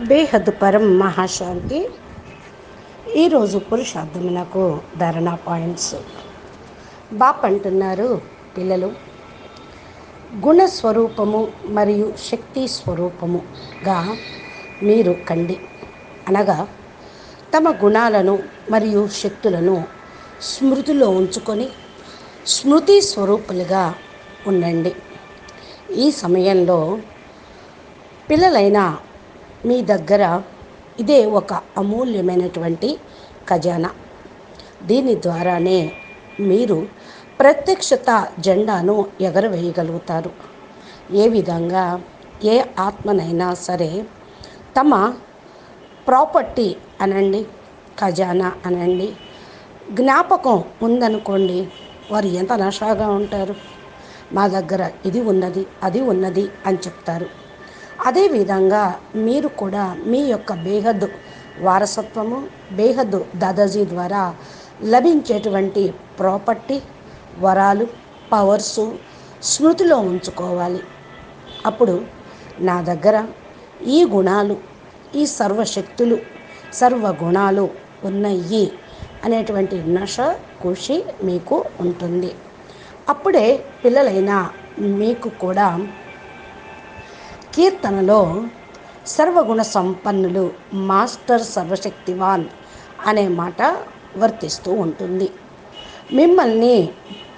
బేహద్ పరం మహాశాంతి. ఈరోజు పురుషార్థమునకు ధారణ పాయింట్స్. బాప్ అంటున్నారు, పిల్లలు గుణస్వరూపము మరియు శక్తి స్వరూపముగా మీరు కండి. అనగా తమ గుణాలను మరియు శక్తులను స్మృతిలో ఉంచుకొని స్మృతి స్వరూపులుగా ఉండండి. ఈ సమయంలో పిల్లలైన మీ దగ్గర ఇదే ఒక అమూల్యమైనటువంటి ఖజానా. దీని ద్వారానే మీరు ప్రత్యక్షత జెండాను ఎగరవేయగలుగుతారు. ఏ విధంగా ఏ ఆత్మనైనా సరే తమ ప్రాపర్టీ అనండి, ఖజానా అనండి, జ్ఞాపకం ఉందనుకోండి, వారు ఎంత నషాగా ఉంటారు. మా దగ్గర ఇది ఉన్నది, అది ఉన్నది అని చెప్తారు. అదేవిధంగా మీరు కూడా మీ యొక్క బేహద్ వారసత్వము, బేహద్ దాదాజీ ద్వారా లభించేటువంటి ప్రాపర్టీ, వరాలు, పవర్సు స్మృతిలో ఉంచుకోవాలి. అప్పుడు నా దగ్గర ఈ గుణాలు, ఈ సర్వశక్తులు, సర్వగుణాలు ఉన్నాయి అనేటువంటి నష, ఖుషి మీకు ఉంటుంది. అప్పుడే పిల్లలైన మీకు కూడా కీర్తనలో సర్వగుణ సంపన్నులు, మాస్టర్ సర్వశక్తివాన్ అనే మాట వర్తిస్తూ ఉంటుంది. మిమ్మల్ని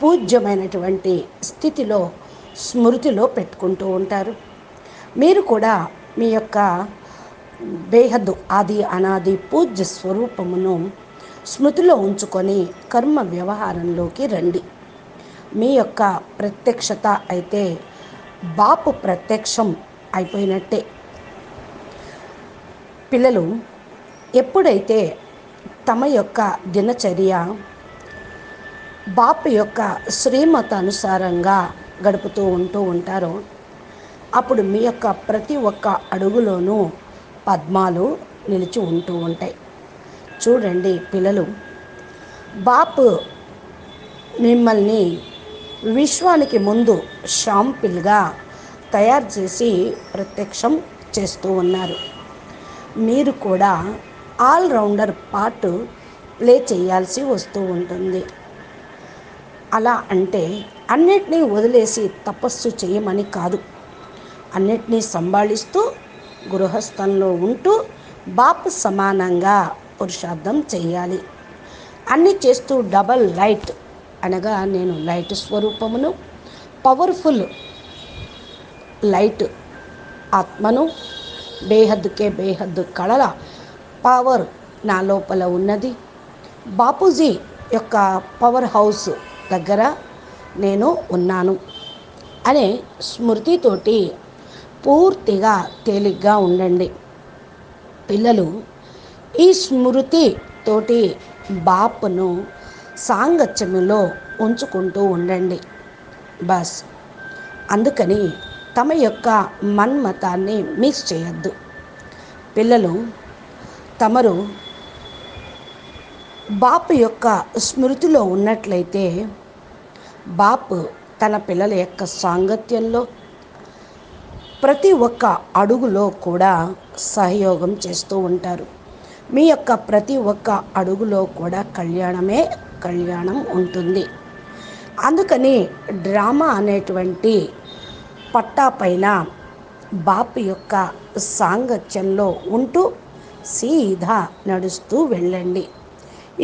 పూజ్యమైనటువంటి స్థితిలో స్మృతిలో పెట్టుకుంటూ ఉంటారు. మీరు కూడా మీ యొక్క బేహద్ ఆది అనాది పూజ్య స్వరూపమును స్మృతిలో ఉంచుకొని కర్మ వ్యవహారంలోకి రండి. మీ యొక్క ప్రత్యక్షత అయితే బాపు ప్రత్యక్షం అయిపోయినట్టే. పిల్లలు ఎప్పుడైతే తమ యొక్క దినచర్య బాపు యొక్క శ్రీమత అనుసారంగా గడుపుతూ ఉంటారో, అప్పుడు మీ యొక్క ప్రతి ఒక్క అడుగులోనూ పద్మాలు నిలిచి ఉంటూ ఉంటాయి. చూడండి పిల్లలు, బాపు మిమ్మల్ని విశ్వానికి ముందు షాంపిల్గా తయారు చేసి ప్రత్యక్షం చేస్తూ ఉన్నారు. మీరు కూడా ఆల్రౌండర్ పార్ట్ ప్లే చేయాల్సి వస్తూ ఉంటుంది. అలా అంటే అన్నిటినీ వదిలేసి తపస్సు చేయమని కాదు, అన్నిటినీ సంభాళిస్తూ గృహస్థంలో ఉంటూ బాపు సమానంగా పురుషార్థం చేయాలి. అన్నీ చేస్తూ డబల్ లైట్ అనగా నేను లైట్ స్వరూపమును, పవర్ఫుల్ లైట్ ఆత్మను, బేహద్కే బేహద్ కళల పవర్ నా లోపల ఉన్నది. బాపూజీ యొక్క పవర్ హౌస్ దగ్గర నేను ఉన్నాను అనే స్మృతితోటి పూర్తిగా తేలిగ్గా ఉండండి. పిల్లలు ఈ స్మృతి తోటి బాపును సాంగత్యములో ఉంచుకుంటూ ఉండండి. బస్ అందుకని తమ యొక్క మన్మతాన్ని మిస్ చేయొద్దు. పిల్లలు తమరు బాపు యొక్క స్మృతిలో ఉన్నట్లయితే బాపు తన పిల్లల యొక్క సాంగత్యంలో ప్రతి ఒక్క అడుగులో కూడా సహయోగం చేస్తూ ఉంటారు. మీ యొక్క ప్రతి ఒక్క అడుగులో కూడా కళ్యాణమే కళ్యాణం ఉంటుంది. అందుకని డ్రామా అనేటువంటి పట్టా పైన బాపు యొక్క సాంగత్యంలో ఉంటూ సీదా నడుస్తూ వెళ్ళండి.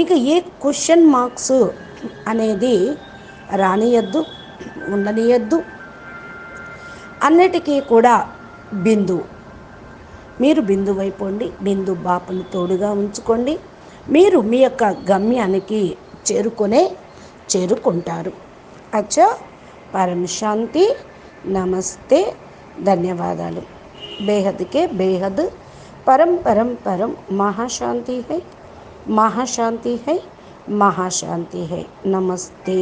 ఇక ఏ క్వశ్చన్ మార్క్స్ అనేది రానియద్దు, ఉండనియద్దు. అన్నిటికీ కూడా బిందు, మీరు బిందు అయిపోండి. బిందు బాపును తోడుగా ఉంచుకోండి. మీరు మీ యొక్క గమ్యానికి చేరుకుంటారు. అచ్చా, పరం శాంతి. నమస్తే, ధన్యవాదాలు. బేహద్కే బేహద్ పరం పరం పరం మహాశాంతి హై, మహాశాంతి హై, మహాశాంతి హై. నమస్తే.